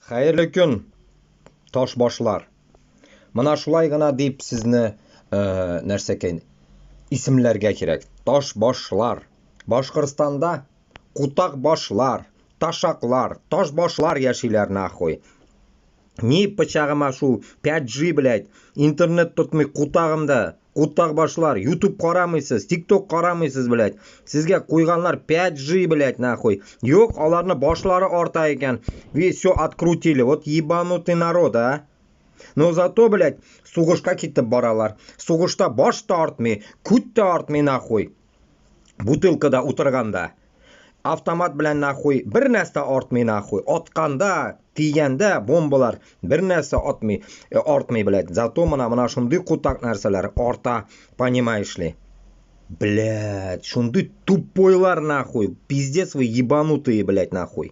Xayrli kun, toshboshlar. Mana shulay g'ana deb sizni narsakeyn ismlarga kerak. Toshboshlar. Boshqirdistonda qutaqboshlar, tashaqlar, toshboshlar yashaylar naxoy. Ni pichag'ima shu 5G блядь, internet tutmay qutag'imda. Qutaqboshlar, YouTube qaramıysiz, TikTok qaramıysiz блядь. Sizga qo'yganlar 5G блядь naxoy. Yo'q, ularni boshlari orta ekan. Вы всё открутили. Вот ебанутый народ, а. Но зато, блядь, sug'ishga ketib boralar. Sug'ishda bosh tortmay, kut tortmay naxoy. Butilkada o'tirganda avtomat bilan naxoy bir narsa ortmay naxoy. Otganda, tiyganda bombalar bir narsa ortmay блядь. Zato mana shunday qutaq narsalar orta, понимаешь ли? Блядь, shunday tuppoylar naxoy. Пиздец вы ебанутые, блядь, naxoy.